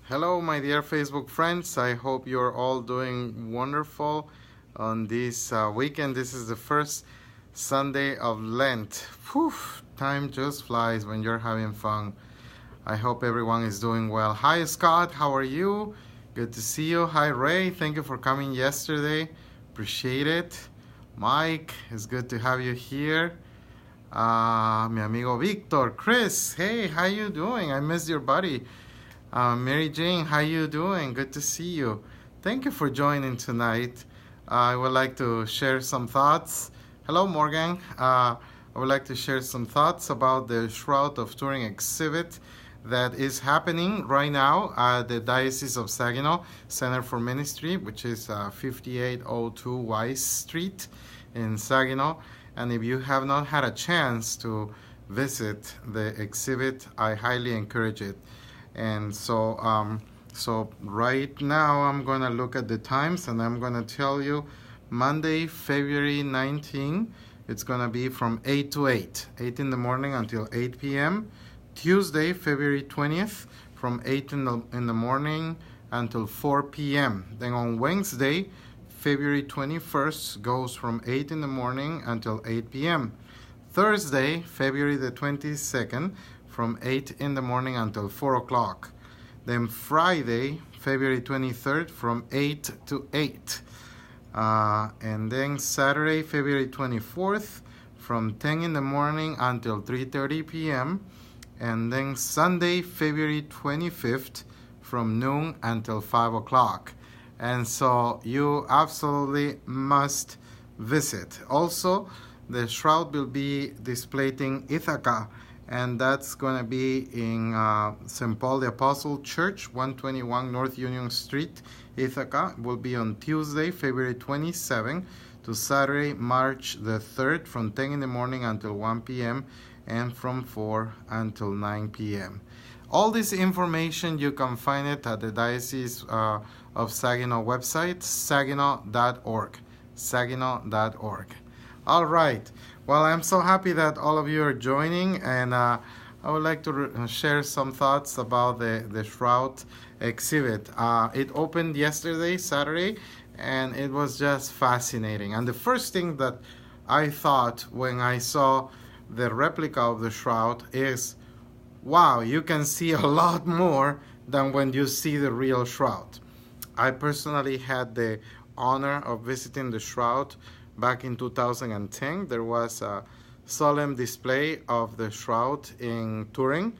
Hello, my dear Facebook friends. I hope you're all doing wonderful on this weekend. This is the first Sunday of Lent. Whew, time just flies when you're having fun. I hope everyone is doing well. Hi, Scott. How are you? Good to see you. Hi, Ray. Thank you for coming yesterday. Appreciate it. Mike, it's good to have you here. Mi amigo Victor. Chris, hey, how you doing? I missed your buddy. Mary Jane, how you doing? Good to see you. Thank you for joining tonight. I would like to share some thoughts. Hello, Morgan. I would like to share some thoughts about the Shroud of Turin exhibit that is happening right now at the Diocese of Saginaw Center for Ministry, which is 5802 Weiss Street in Saginaw. And if you have not had a chance to visit the exhibit, I highly encourage it. And so right now I'm going to look at the times and I'm going to tell you Monday, February 19, it's going to be from 8 to 8 in the morning until 8 p.m. Tuesday, February 20th, from 8 in the morning until 4 p.m. Then on Wednesday, February 21st, goes from 8 in the morning until 8 p.m. Thursday, February the 22nd, from 8 in the morning until 4 o'clock. Then Friday, February 23rd, from 8 to 8. And then Saturday, February 24th, from 10 in the morning until 3:30 p.m. And then Sunday, February 25th, from noon until 5 o'clock. And so you absolutely must visit. Also, the shroud will be displayed in Ithaca, and that's going to be in St. Paul the Apostle Church, 121 North Union Street, Ithaca. It will be on Tuesday, February 27 to Saturday, March the 3rd, from 10 in the morning until 1 p.m. and from 4 until 9 p.m. All this information, you can find it at the Diocese of Saginaw website, saginaw.org, saginaw.org. All right. Well, I'm so happy that all of you are joining, and I would like to share some thoughts about the Shroud exhibit. It opened yesterday, Saturday, and it was just fascinating. And the first thing that I thought when I saw the replica of the Shroud is, wow, you can see a lot more than when you see the real Shroud. I personally had the honor of visiting the Shroud back in 2010. There was a solemn display of the Shroud in Turin,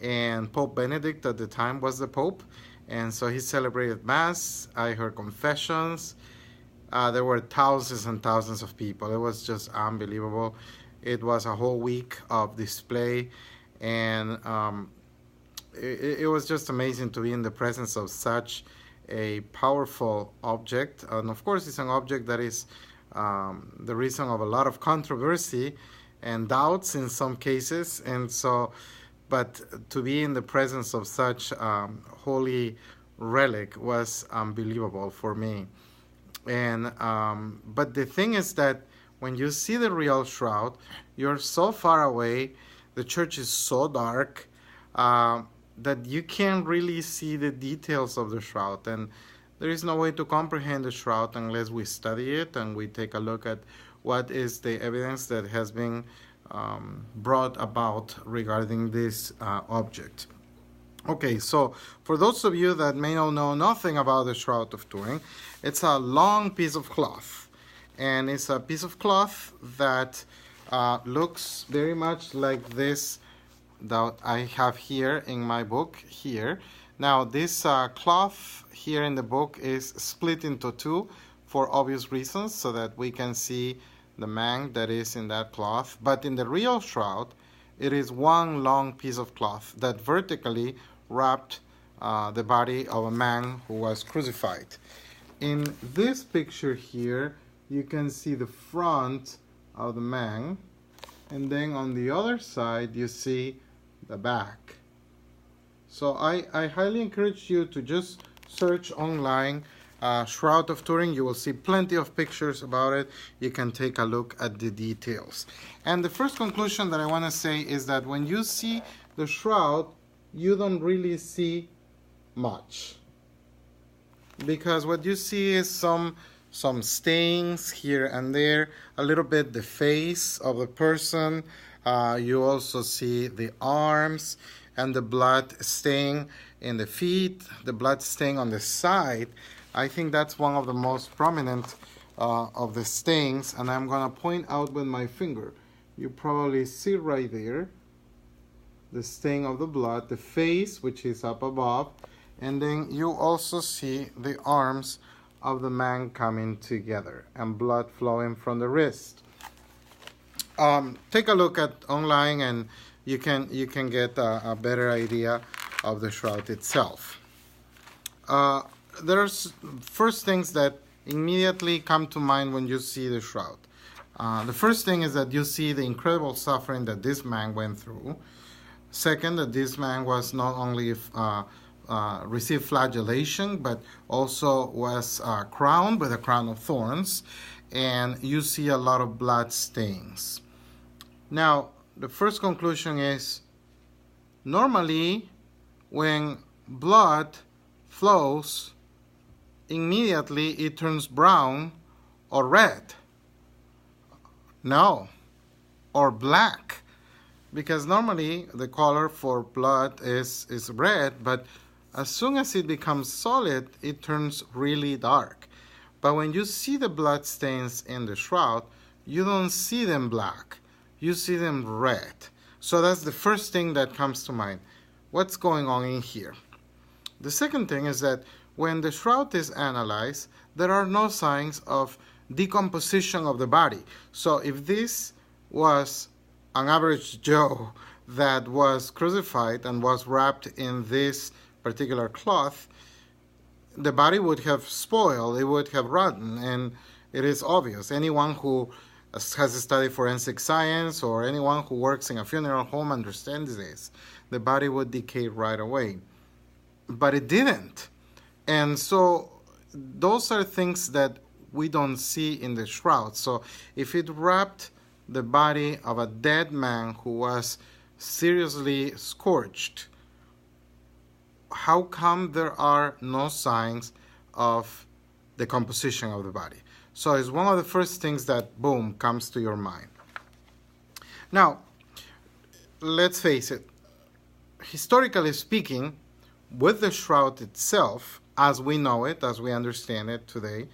and Pope Benedict at the time was the Pope, and so he celebrated Mass. I heard confessions. There were thousands and thousands of people. It was just unbelievable. It was a whole week of display, and it was just amazing to be in the presence of such a powerful object. And of course, it's an object that is the reason of a lot of controversy and doubts in some cases, and so, but to be in the presence of such holy relic was unbelievable for me. And but the thing is that when you see the real Shroud, you're so far away, the church is so dark that you can't really see the details of the Shroud, and there is no way to comprehend the Shroud unless we study it and we take a look at what is the evidence that has been brought about regarding this object. Okay, so for those of you that may not know nothing about the Shroud of Turin, it's a long piece of cloth. And it's a piece of cloth that looks very much like this that I have here in my book here. Now, this cloth here in the book is split into two for obvious reasons, so that we can see the man that is in that cloth. But in the real Shroud, it is one long piece of cloth that vertically wrapped the body of a man who was crucified. In this picture here, you can see the front of the man, and then on the other side, you see the back. So I highly encourage you to just search online Shroud of Turin. You will see plenty of pictures about it. You can take a look at the details. And the first conclusion that I want to say is that when you see the Shroud, you don't really see much, because what you see is some stains here and there, a little bit the face of the person. You also see the arms and the blood stain in the feet, the blood stain on the side. I think that's one of the most prominent of the stains, and I'm going to point out with my finger. You probably see right there the stain of the blood, the face, which is up above, and then you also see the arms of the man coming together and blood flowing from the wrist. Take a look at online, and you can get a better idea of the shroud itself. There's first things that immediately come to mind when you see the shroud. The first thing is that you see the incredible suffering that this man went through. Second, that this man was not only received flagellation, but also was crowned with a crown of thorns, and you see a lot of blood stains. Now, the first conclusion is, normally when blood flows, immediately it turns brown or red. No, or black. Because normally the color for blood is red, but as soon as it becomes solid, it turns really dark. But when you see the blood stains in the shroud, you don't see them black. You see them red. So that's the first thing that comes to mind. What's going on in here? The second thing is that when the shroud is analyzed, there are no signs of decomposition of the body. So if this was an average Joe that was crucified and was wrapped in this particular cloth, the body would have spoiled, it would have rotten, and it is obvious. Anyone who has studied forensic science or anyone who works in a funeral home understands this. The body would decay right away. But it didn't. And so those are things that we don't see in the shroud. So if it wrapped the body of a dead man who was seriously scorched, how come there are no signs of the composition of the body? So it's one of the first things that, boom, comes to your mind. Now, let's face it. Historically speaking, with the shroud itself, as we know it, as we understand it today,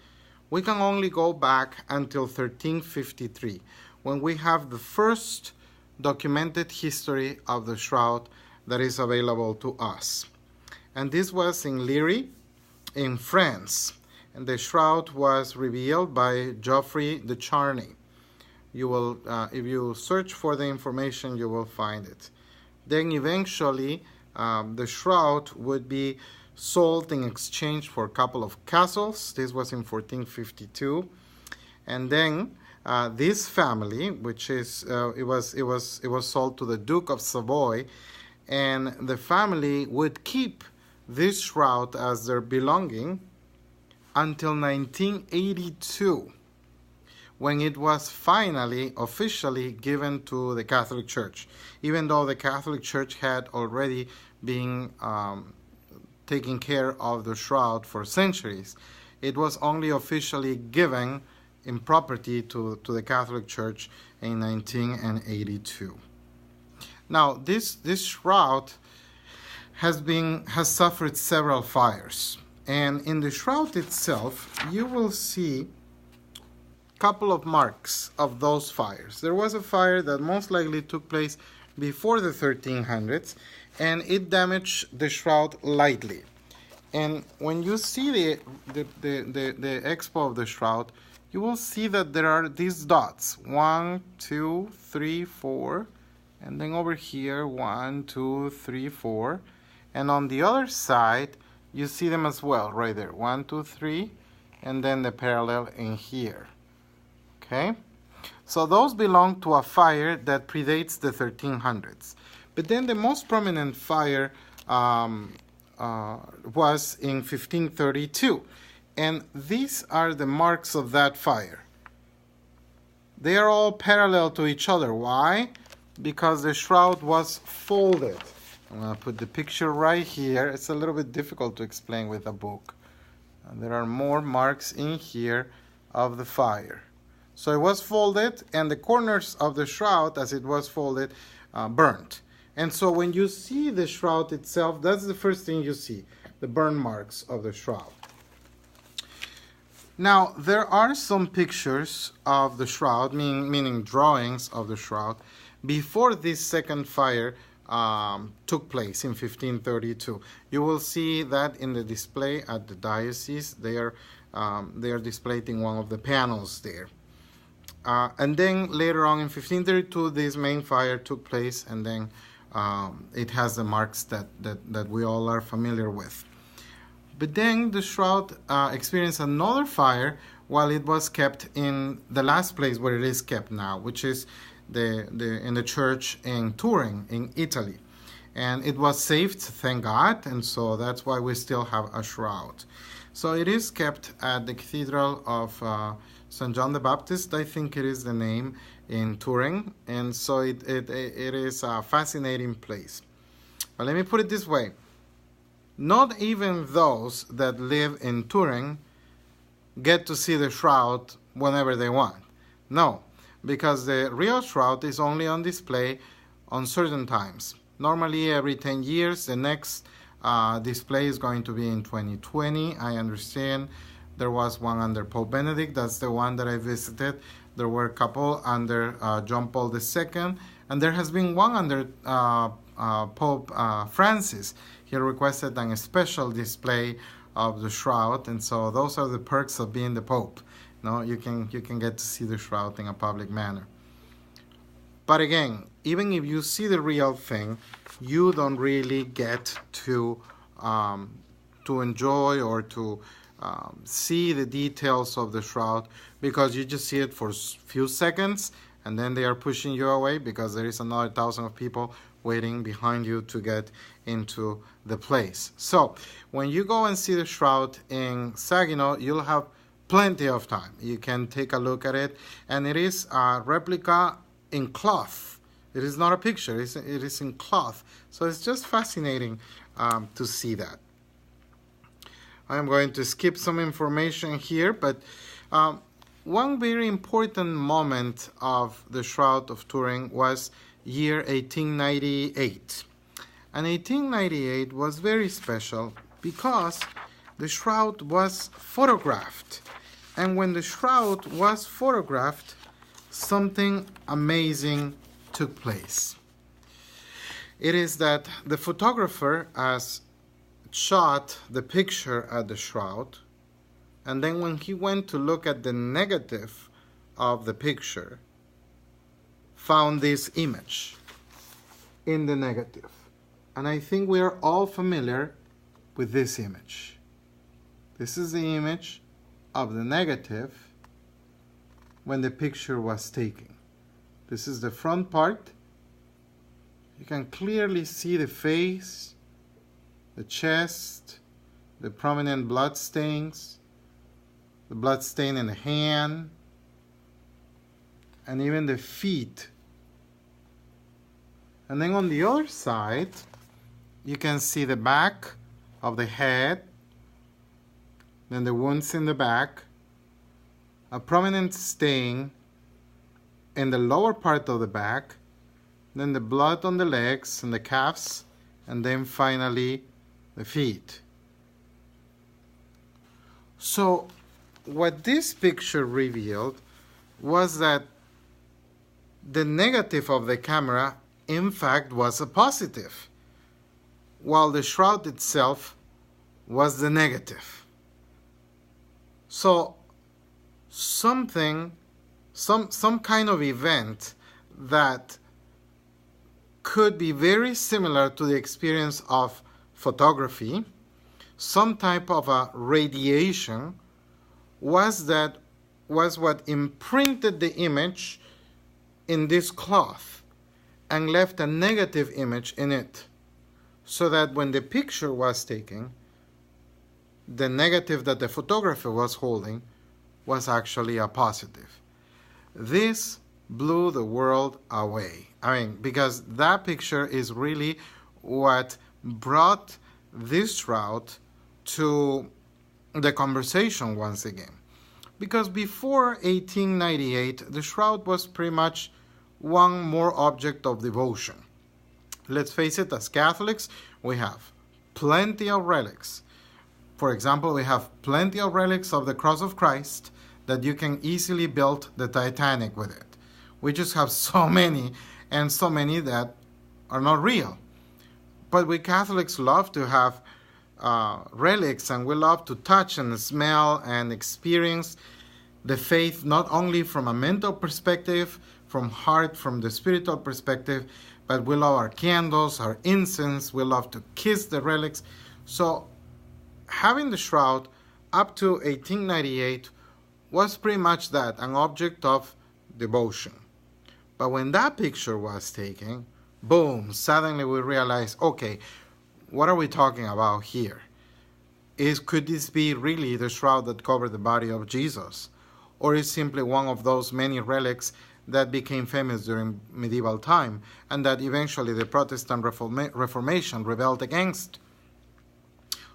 we can only go back until 1353, when we have the first documented history of the shroud that is available to us. And this was in Liry, in France. And the shroud was revealed by Geoffrey de Charny. You will, if you search for the information, you will find it. Then eventually, the shroud would be sold in exchange for a couple of castles. This was in 1452. And then this family, which is it was sold to the Duke of Savoy, and the family would keep this shroud as their belonging until 1982, when it was finally officially given to the Catholic Church, even though the Catholic Church had already been taking care of the shroud for centuries. It was only officially given in property to the Catholic Church in 1982. Now, this shroud has suffered several fires, and in the shroud itself, you will see a couple of marks of those fires. There was a fire that most likely took place before the 1300s, and it damaged the shroud lightly. And when you see the expo of the shroud, you will see that there are these dots, 1, 2, 3, 4, and then over here, 1, 2, 3, 4, and on the other side, you see them as well, right there, 1, 2, 3, and then the parallel in here, okay? So those belong to a fire that predates the 1300s. But then the most prominent fire was in 1532. And these are the marks of that fire. They are all parallel to each other. Why? Because the shroud was folded. I'm going to put the picture right here. It's a little bit difficult to explain with a book. And there are more marks in here of the fire. So it was folded, and the corners of the shroud, as it was folded, burnt. And so when you see the shroud itself, that's the first thing you see, the burn marks of the shroud. Now, there are some pictures of the shroud, meaning drawings of the shroud, before this second fire took place in 1532. You will see that in the display at the diocese. They are displayed in one of the panels there. And then later on in 1532, this main fire took place, and then it has the marks that we all are familiar with. But then the shroud experienced another fire while it was kept in the last place where it is kept now, which is in the church in Turin, in Italy. And it was saved, thank God, and so that's why we still have a shroud. So it is kept at the Cathedral of St. John the Baptist, I think it is the name, in Turin, and so it is a fascinating place. But let me put it this way. Not even those that live in Turin get to see the shroud whenever they want. No, because the real shroud is only on display on certain times. Normally every 10 years. The next display is going to be in 2020. I understand there was one under Pope Benedict. That's the one that I visited. There were a couple under John Paul II. And there has been one under Pope Francis. He requested a special display of the shroud. And so those are the perks of being the Pope. No, you can get to see the shroud in a public manner. But again, even if you see the real thing, you don't really get to enjoy or to see the details of the shroud, because you just see it for a few seconds, and then they are pushing you away because there is another 1,000 of people waiting behind you to get into the place. So when you go and see the shroud in Saginaw, you'll have plenty of time. You can take a look at it, and it is a replica in cloth. It is not a picture, it is in cloth. So it's just fascinating to see that. I am going to skip some information here, but one very important moment of the Shroud of Turin was year 1898. And 1898 was very special because the shroud was photographed. And when the shroud was photographed, something amazing took place. It is that the photographer has shot the picture at the shroud, and then when he went to look at the negative of the picture, found this image in the negative. And I think we are all familiar with this image. This is the image of the negative when the picture was taken. This is the front part. You can clearly see the face, the chest, the prominent blood stains, the blood stain in the hand, and even the feet. And then on the other side, you can see the back of the head, then the wounds in the back, a prominent stain in the lower part of the back, then the blood on the legs and the calves, and then finally the feet. So what this picture revealed was that the negative of the camera in fact was a positive, while the shroud itself was the negative. So some kind of event that could be very similar to the experience of photography, some type of a radiation, was what imprinted the image in this cloth and left a negative image in it, so that when the picture was taken, the negative that the photographer was holding was actually a positive. This blew the world away. I mean, because that picture is really what brought this shroud to the conversation once again. Because before 1898, the shroud was pretty much one more object of devotion. Let's face it, as Catholics, we have plenty of relics. For example, we have plenty of relics of the cross of Christ that you can easily build the Titanic with it. We just have so many, and so many that are not real. But we Catholics love to have relics, and we love to touch and smell and experience the faith, not only from a mental perspective, from heart, from the spiritual perspective, but we love our candles, our incense, we love to kiss the relics. So having the shroud up to 1898 was pretty much that, an object of devotion. But when that picture was taken, boom, suddenly we realized, okay, what are we talking about here? Could this be really the shroud that covered the body of Jesus? Or is simply one of those many relics that became famous during medieval time and that eventually the Protestant Reformation rebelled against?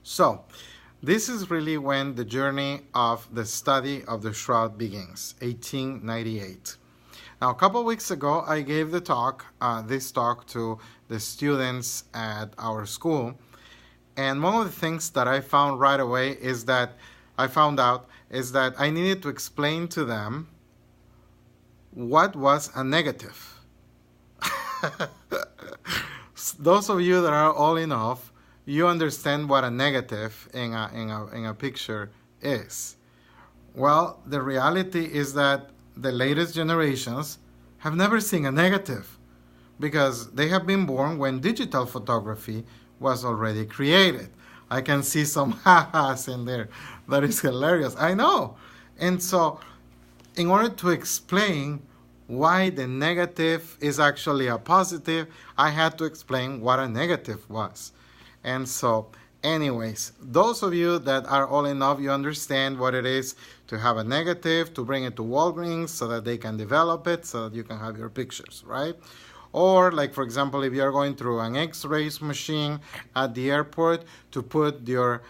So, this is really when the journey of the study of the shroud begins, 1898. Now, a couple of weeks ago, I gave this talk to the students at our school. And one of the things that I found right away is that I needed to explain to them what was a negative. Those of you that are old enough, you understand what a negative in a picture is. Well, the reality is that the latest generations have never seen a negative because they have been born when digital photography was already created. I can see some ha-has in there. That is hilarious. I know. And so, in order to explain why the negative is actually a positive, I had to explain what a negative was. And so, anyways, those of you that are old enough, you understand what it is to have a negative, to bring it to Walgreens so that they can develop it, so that you can have your pictures, right? Or, like, for example, if you're going through an X-ray machine at the airport, to put your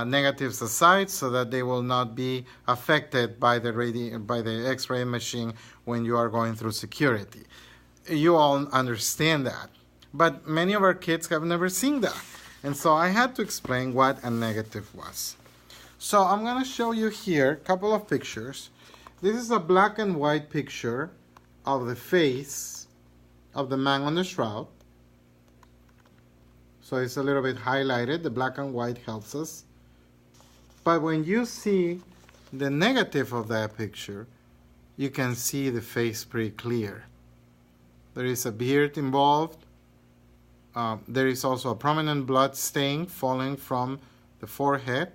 negatives aside so that they will not be affected by the X-ray machine when you are going through security. You all understand that. But many of our kids have never seen that. And so I had to explain what a negative was. So I'm going to show you here a couple of pictures. This is a black and white picture of the face of the man on the shroud. So it's a little bit highlighted. The black and white helps us. But when you see the negative of that picture, you can see the face pretty clear. There is a beard involved. There is also a prominent blood stain falling from the forehead.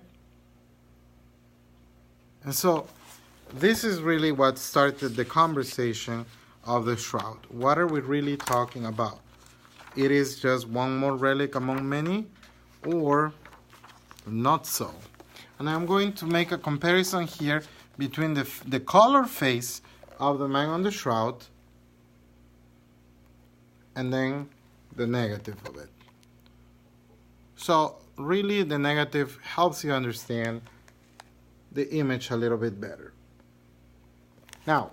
And so this is really what started the conversation of the shroud. What are we really talking about? It is just one more relic among many, or not so? And I'm going to make a comparison here between the color face of the man on the shroud and then the negative of it. So really the negative helps you understand the image a little bit better. Now,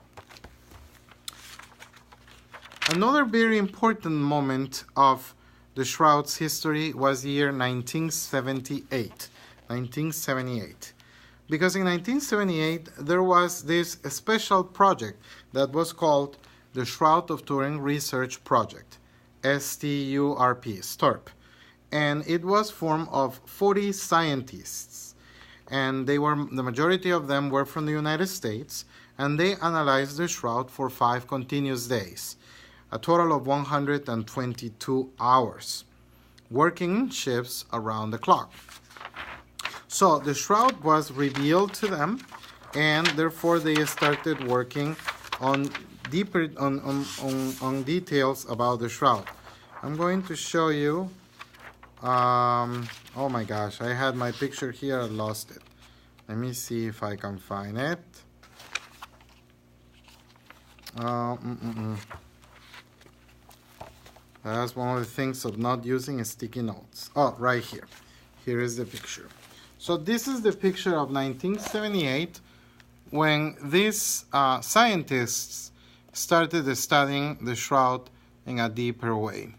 another very important moment of the shroud's history was the year 1978. 1978. Because in 1978, there was this special project that was called the Shroud of Turin Research Project, STURP. And it was formed of 40 scientists. And the majority of them were from the United States, and they analyzed the shroud for 5 continuous days. A total of 122 hours, working in shifts around the clock. So the shroud was revealed to them, and therefore they started working on deeper on details about the shroud. I'm going to show you. Oh my gosh, I had my picture here, I lost it. Let me see if I can find it. That's one of the things of not using sticky notes. Oh, right here. Here is the picture. So this is the picture of 1978 when these scientists started studying the shroud in a deeper way.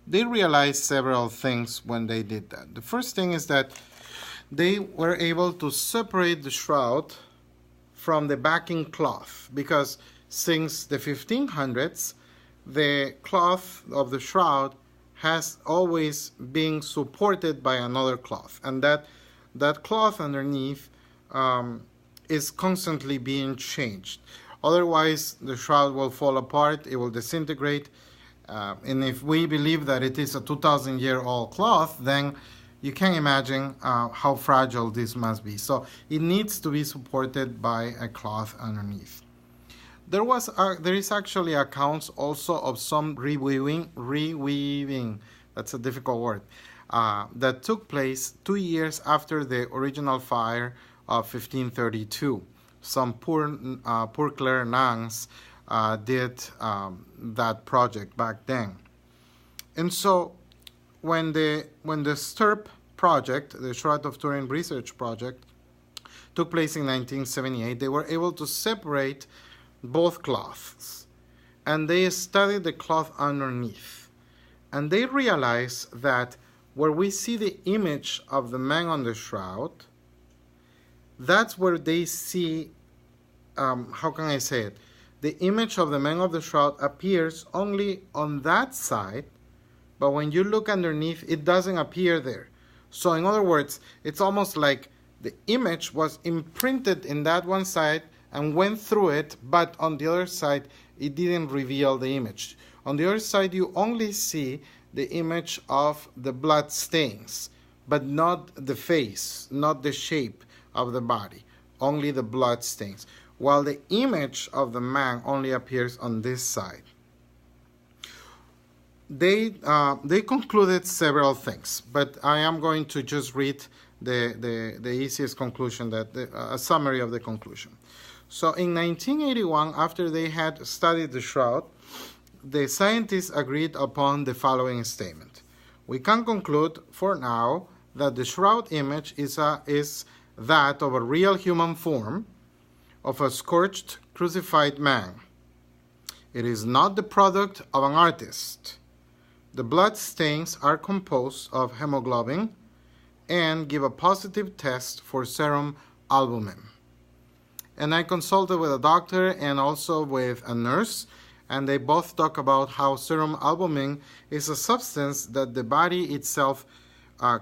They realized several things when they did that. The first thing is that they were able to separate the shroud from the backing cloth, because since the 1500s, the cloth of the shroud has always been supported by another cloth, and that cloth underneath is constantly being changed. Otherwise, the shroud will fall apart, it will disintegrate, and if we believe that it is a 2,000-year-old cloth, then you can imagine how fragile this must be. So it needs to be supported by a cloth underneath. There is actually accounts also of some reweaving, that's a difficult word, that took place 2 years after the original fire of 1532. Some poor Clare nuns did that project back then. And so when the STURP project, the Shroud of Turin research project, took place in 1978, they were able to separate both cloths, and they studied the cloth underneath, and they realized that where we see the image of the man on the shroud, that's where they see, how can I say it, the image of the man of the shroud appears only on that side, but when you look underneath, it doesn't appear there. So in other words, it's almost like the image was imprinted in that one side and went through it, but on the other side, it didn't reveal the image. On the other side, you only see the image of the blood stains, but not the face, not the shape of the body, only the blood stains, while the image of the man only appears on this side. They concluded several things, but I am going to just read the easiest conclusion, a summary of the conclusion. So in 1981, after they had studied the shroud, the scientists agreed upon the following statement. We can conclude for now that the shroud image is that of a real human form of a scorched, crucified man. It is not the product of an artist. The blood stains are composed of hemoglobin and give a positive test for serum albumin. And I consulted with a doctor and also with a nurse, and they both talk about how serum albumin is a substance that the body itself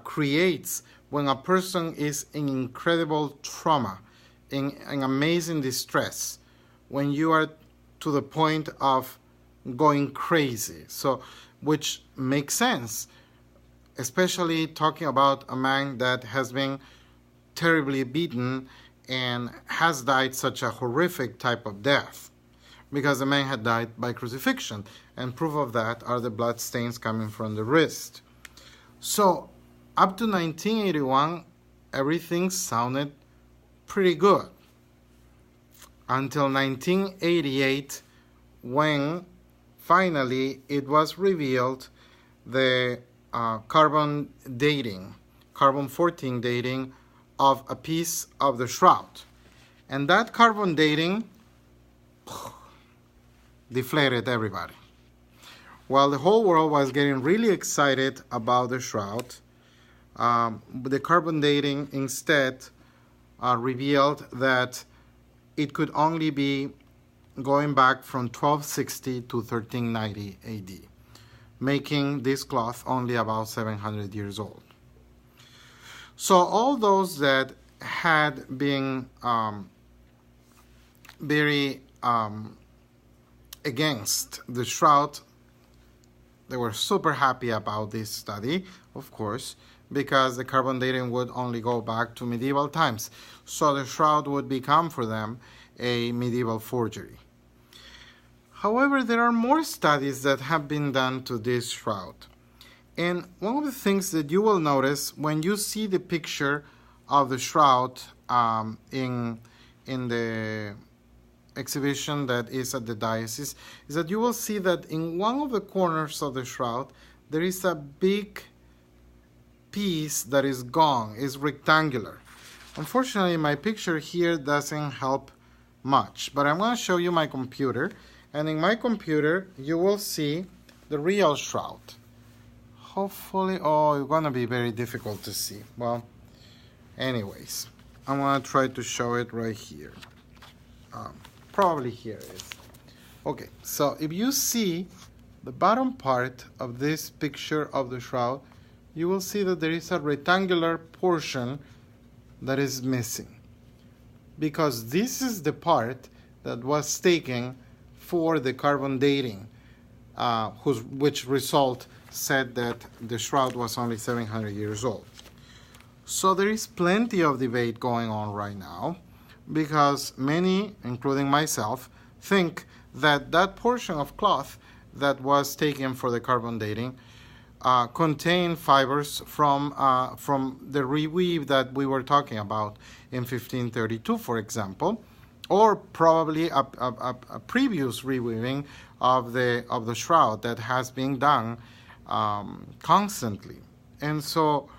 creates when a person is in incredible trauma, in amazing distress, when you are to the point of going crazy. So, which makes sense, especially talking about a man that has been terribly beaten and has died such a horrific type of death, because the man had died by crucifixion, and proof of that are the blood stains coming from the wrist. So up to 1981, everything sounded pretty good, until 1988, when finally it was revealed the carbon 14 dating of a piece of the shroud. And that carbon dating deflated everybody. While the whole world was getting really excited about the shroud, the carbon dating instead revealed that it could only be going back from 1260 to 1390 AD, making this cloth only about 700 years old. So all those that had been very against the shroud, they were super happy about this study, of course, because the carbon dating would only go back to medieval times. So the shroud would become for them a medieval forgery. However, there are more studies that have been done to this shroud. And one of the things that you will notice when you see the picture of the shroud in the exhibition that is at the diocese is that you will see that in one of the corners of the shroud there is a big piece that is gone, is rectangular. Unfortunately, my picture here doesn't help much, but I'm going to show you my computer, and in my computer you will see the real shroud. Hopefully, oh, it's going to be very difficult to see. Well, anyways, I'm going to try to show it right here. Probably here it is. Okay, so if you see the bottom part of this picture of the shroud, you will see that there is a rectangular portion that is missing, because this is the part that was taken for the carbon dating, which result said that the shroud was only 700 years old. So there is plenty of debate going on right now, because many, including myself, think that that portion of cloth that was taken for the carbon dating contain fibers from the reweave that we were talking about in 1532, for example, or probably a previous reweaving of the shroud that has been done constantly. And so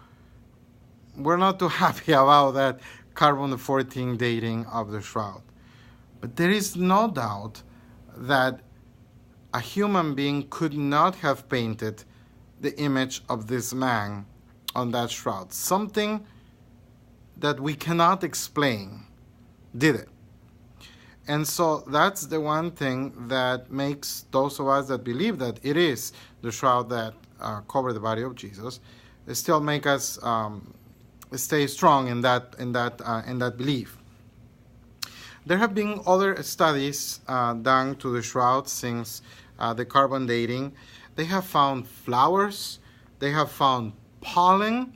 we're not too happy about that carbon-14 dating of the shroud. But there is no doubt that a human being could not have painted the image of this man on that shroud. Something that we cannot explain did it. And so that's the one thing that makes those of us that believe that it is the shroud that covered the body of Jesus still make us stay strong in that belief. There have been other studies done to the shroud since the carbon dating. They have found flowers, they have found pollen,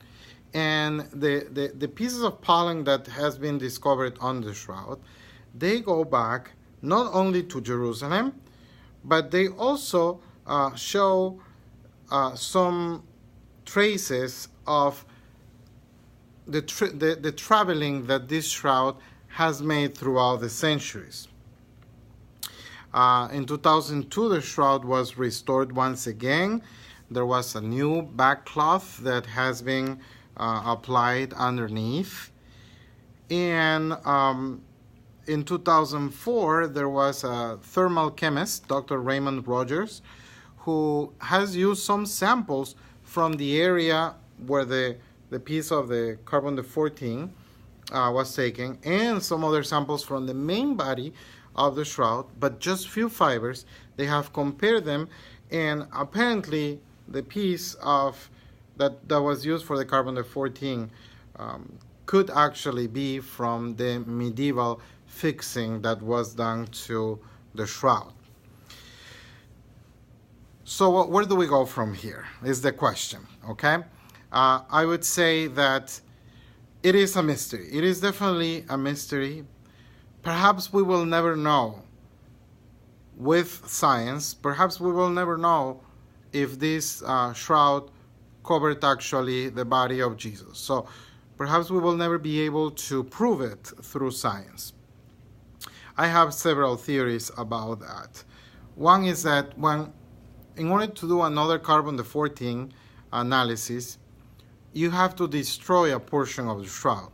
and the pieces of pollen that has been discovered on the shroud, they go back not only to Jerusalem, but they also show some traces of the traveling that this shroud has made throughout the centuries. In 2002, the shroud was restored once again. There was a new backcloth that has been applied underneath. And in 2004, there was a thermal chemist, Dr. Raymond Rogers, who has used some samples from the area where the piece of the carbon-14 was taken, and some other samples from the main body of the shroud, but just few fibers. They have compared them, and apparently the piece of that was used for the carbon-14 could actually be from the medieval fixing that was done to the shroud. So where do we go from here is the question, okay? I would say that it is a mystery. It is definitely a mystery. Perhaps we will never know with science. Perhaps we will never know if this shroud covered actually the body of Jesus. So perhaps we will never be able to prove it through science. I have several theories about that. One is that in order to do another carbon-14 analysis, you have to destroy a portion of the shroud.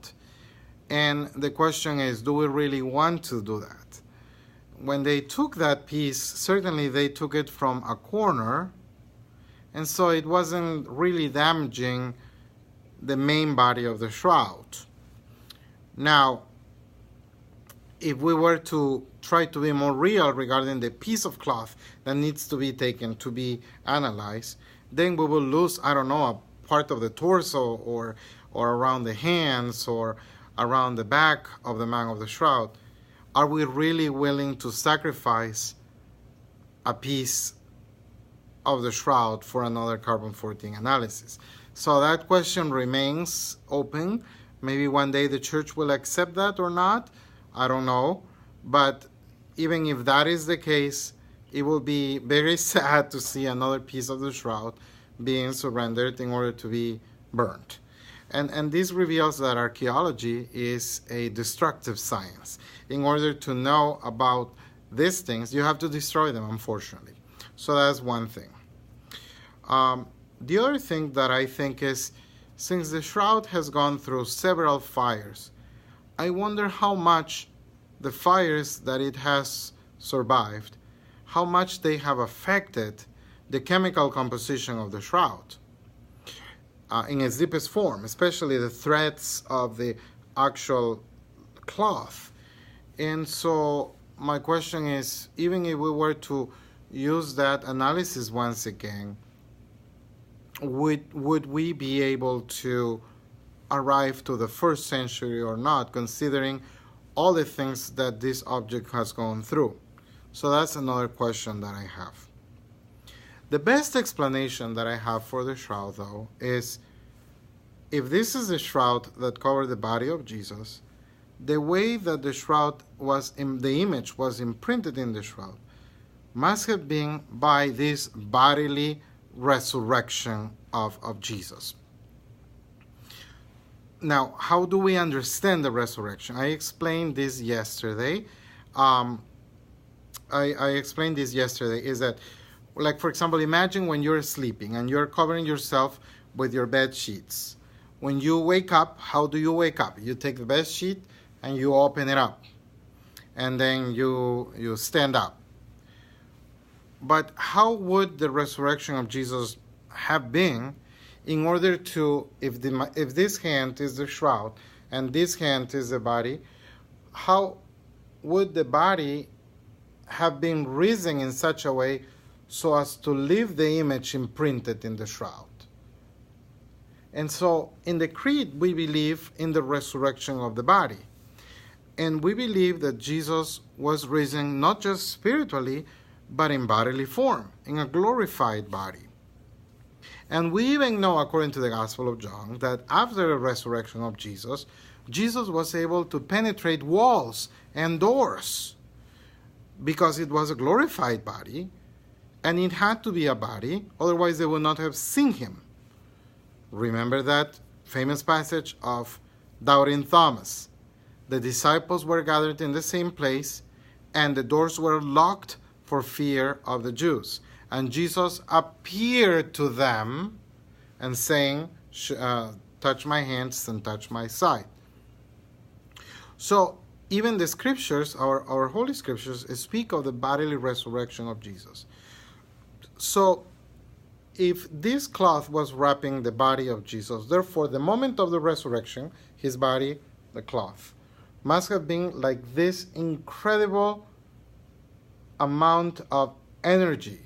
And the question is, do we really want to do that? When they took that piece, certainly they took it from a corner, and so it wasn't really damaging the main body of the shroud. Now, if we were to try to be more real regarding the piece of cloth that needs to be taken to be analyzed, then we will lose, I don't know, a part of the torso or around the hands or around the back of the man of the shroud. Are we really willing to sacrifice a piece of the shroud for another carbon-14 analysis? So that question remains open. Maybe one day the church will accept that or not. I don't know. But even if that is the case, it will be very sad to see another piece of the shroud being surrendered in order to be burnt. And this reveals that archaeology is a destructive science. In order to know about these things, you have to destroy them, unfortunately. So that's one thing. The other thing that I think is, since the shroud has gone through several fires, I wonder how much the fires that it has survived, how much they have affected the chemical composition of the shroud in its deepest form, especially the threads of the actual cloth. And so my question is, even if we were to use that analysis once again, would we be able to arrive to the 1st century or not, considering all the things that this object has gone through? So that's another question that I have. The best explanation that I have for the shroud, though, is if this is the shroud that covered the body of Jesus, the way that the shroud was, the image was imprinted in the shroud, must have been by this bodily resurrection of Jesus. Now, how do we understand the resurrection? I explained this yesterday. I explained this yesterday, is that, like, for example, imagine when you're sleeping and you're covering yourself with your bed sheets. When you wake up, how do you wake up? You take the bed sheet and you open it up, and then you stand up. But how would the resurrection of Jesus have been in order to, if this hand is the shroud and this hand is the body, how would the body have been risen in such a way so as to leave the image imprinted in the shroud? And so in the Creed, we believe in the resurrection of the body. And we believe that Jesus was risen not just spiritually, but in bodily form, in a glorified body. And we even know, according to the Gospel of John, that after the resurrection of Jesus, Jesus was able to penetrate walls and doors because it was a glorified body, and it had to be a body, otherwise they would not have seen him. Remember that famous passage of doubting Thomas. The disciples were gathered in the same place, and the doors were locked for fear of the Jews. And Jesus appeared to them and saying, touch my hands and touch my side. So even the scriptures, our holy scriptures, speak of the bodily resurrection of Jesus. So if this cloth was wrapping the body of Jesus, therefore the moment of the resurrection, his body, the cloth, must have been like this incredible amount of energy,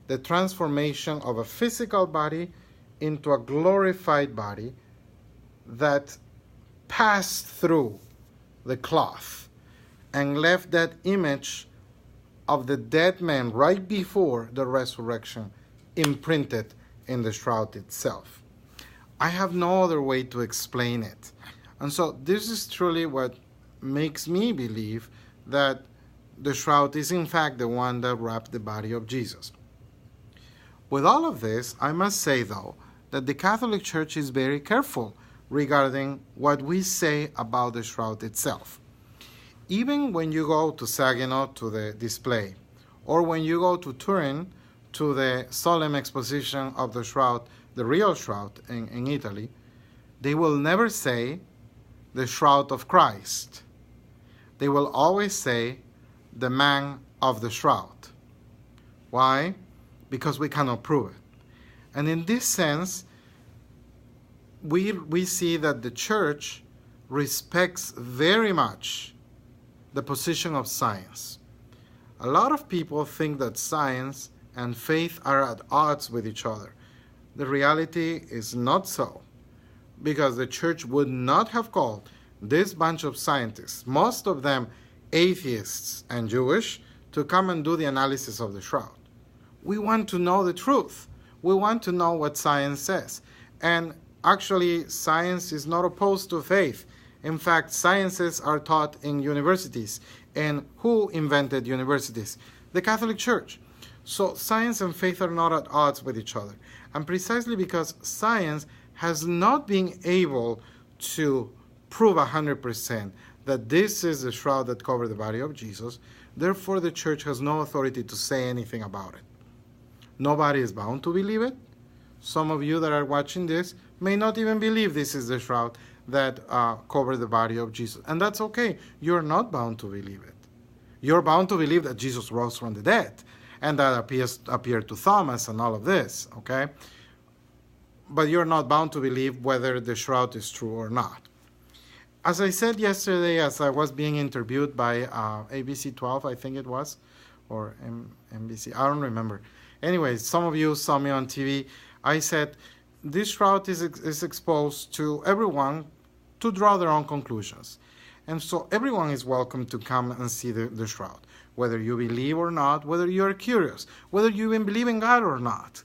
the transformation of a physical body into a glorified body that passed through the cloth and left that image of the dead man right before the resurrection imprinted in the shroud itself. I have no other way to explain it. And so this is truly what makes me believe that the shroud is in fact the one that wrapped the body of Jesus. With all of this, I must say, though, that the Catholic Church is very careful regarding what we say about the shroud itself. Even when you go to Saginaw to the display, or when you go to Turin to the solemn exposition of the shroud, the real shroud in Italy, they will never say the shroud of Christ. They will always say the man of the shroud. Why? Because we cannot prove it. And in this sense, we see that the Church respects very much the position of science. A lot of people think that science and faith are at odds with each other. The reality is not so, because the Church would not have called this bunch of scientists, most of them atheists and Jewish, to come and do the analysis of the shroud. We want to know the truth. We want to know what science says. And actually, science is not opposed to faith. In fact, sciences are taught in universities. And who invented universities? The Catholic Church. So science and faith are not at odds with each other. And precisely because science has not been able to prove 100% that this is the shroud that covered the body of Jesus. Therefore, the church has no authority to say anything about it. Nobody is bound to believe it. Some of you that are watching this may not even believe this is the shroud that covered the body of Jesus. And that's okay. You're not bound to believe it. You're bound to believe that Jesus rose from the dead and that appeared to Thomas and all of this, okay? But you're not bound to believe whether the shroud is true or not. As I said yesterday, as I was being interviewed by ABC 12, I think it was, or NBC, I don't remember. Anyway, some of you saw me on TV. I said, this shroud is exposed to everyone to draw their own conclusions. And so everyone is welcome to come and see the shroud, whether you believe or not, whether you're curious, whether you even believe in God or not.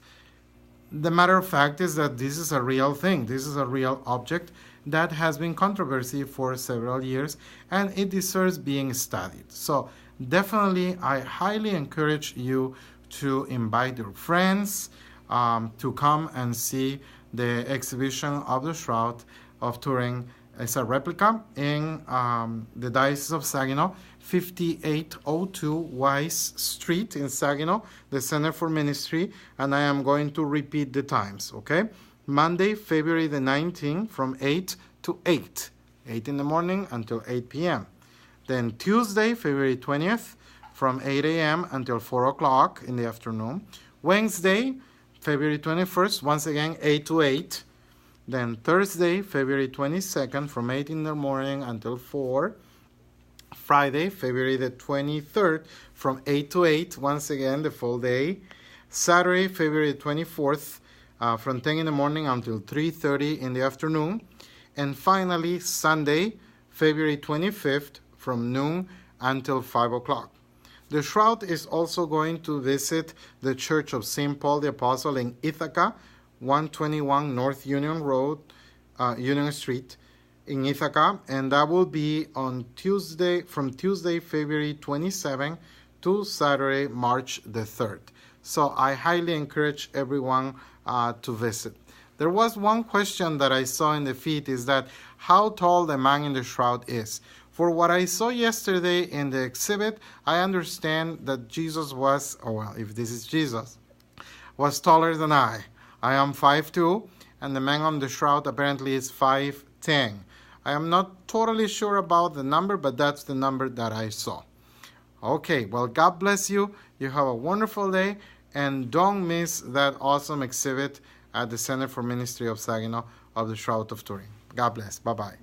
The matter of fact is that this is a real thing. This is a real object that has been controversy for several years, and it deserves being studied. So definitely, I highly encourage you to invite your friends to come and see the exhibition of the Shroud of Turin. It's a replica in the Diocese of Saginaw, 5802 Weiss Street in Saginaw, the Center for Ministry, and I am going to repeat the times, okay? Monday, February the 19th from 8 to 8 in the morning until 8 p.m. Then Tuesday, February 20th from 8 a.m. until 4 o'clock in the afternoon. Wednesday, February 21st, once again 8 to 8. Then Thursday, February 22nd from 8 in the morning until 4. Friday, February the 23rd from 8 to 8, once again the full day. Saturday, February 24th from 10 in the morning until 3:30 in the afternoon. And finally, Sunday, February 25th from noon until 5 o'clock. The Shroud is also going to visit the Church of St. Paul the Apostle in Ithaca, 121 North Union Road, Union Street in Ithaca, and that will be on Tuesday, from Tuesday, February 27 to Saturday, March the 3rd. So I highly encourage everyone to visit. There was one question that I saw in the feed, is that how tall the man in the shroud is. For what I saw yesterday in the exhibit, I understand that Jesus was, oh well, if this is Jesus, was taller than I. I am 5'2", and the man on the shroud apparently is 5'10". I am not totally sure about the number, but that's the number that I saw. Okay, well, God bless you. You have a wonderful day, and don't miss that awesome exhibit at the Center for Ministry of Saginaw of the Shroud of Turin. God bless. Bye-bye.